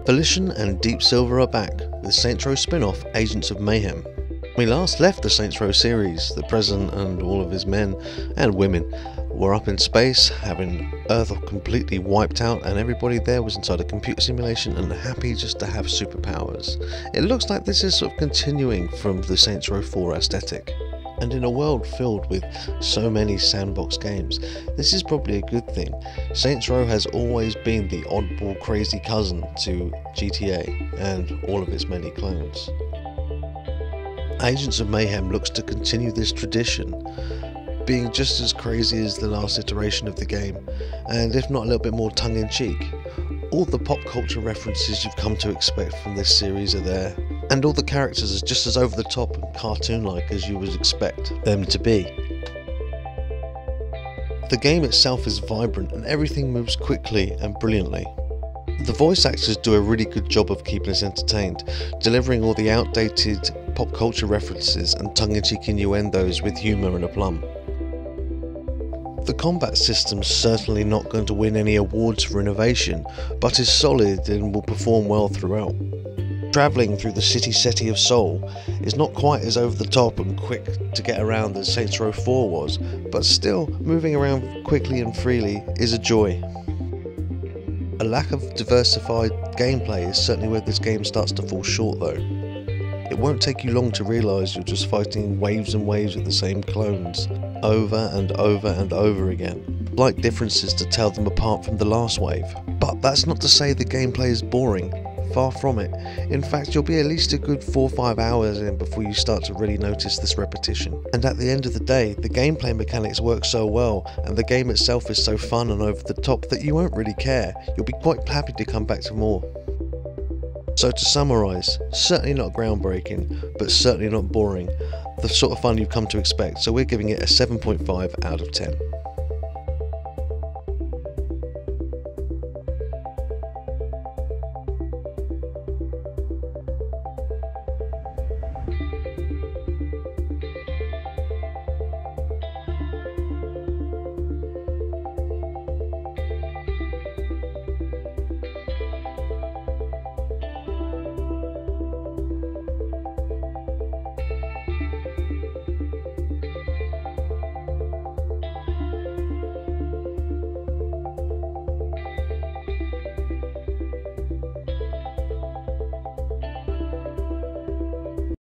Volition and Deep Silver are back with Saints Row spin-off Agents of Mayhem. We last left the Saints Row series. The President and all of his men and women were up in space, having Earth completely wiped out, and everybody there was inside a computer simulation and happy just to have superpowers. It looks like this is sort of continuing from the Saints Row 4 aesthetic. And in a world filled with so many sandbox games, this is probably a good thing. Saints Row has always been the oddball crazy cousin to GTA and all of its many clones. Agents of Mayhem looks to continue this tradition, being just as crazy as the last iteration of the game, and if not a little bit more tongue-in-cheek. All the pop culture references you've come to expect from this series are there, and all the characters are just as over the top and cartoon-like as you would expect them to be. The game itself is vibrant and everything moves quickly and brilliantly. The voice actors do a really good job of keeping us entertained, delivering all the outdated pop culture references and tongue-in-cheek innuendos with humour and aplomb. The combat system's certainly not going to win any awards for innovation, but is solid and will perform well throughout. Travelling through the city of Seoul is not quite as over the top and quick to get around as Saints Row 4 was, but still, moving around quickly and freely is a joy. A lack of diversified gameplay is certainly where this game starts to fall short though. It won't take you long to realise you're just fighting waves and waves of the same clones, over and over and over again. Slight differences to tell them apart from the last wave. But that's not to say the gameplay is boring. Far from it. In fact, you'll be at least a good 4 or 5 hours in before you start to really notice this repetition. And at the end of the day, the gameplay mechanics work so well, and the game itself is so fun and over the top that you won't really care. You'll be quite happy to come back to more. So to summarise, certainly not groundbreaking, but certainly not boring. The sort of fun you've come to expect, so we're giving it a 7.5 out of 10.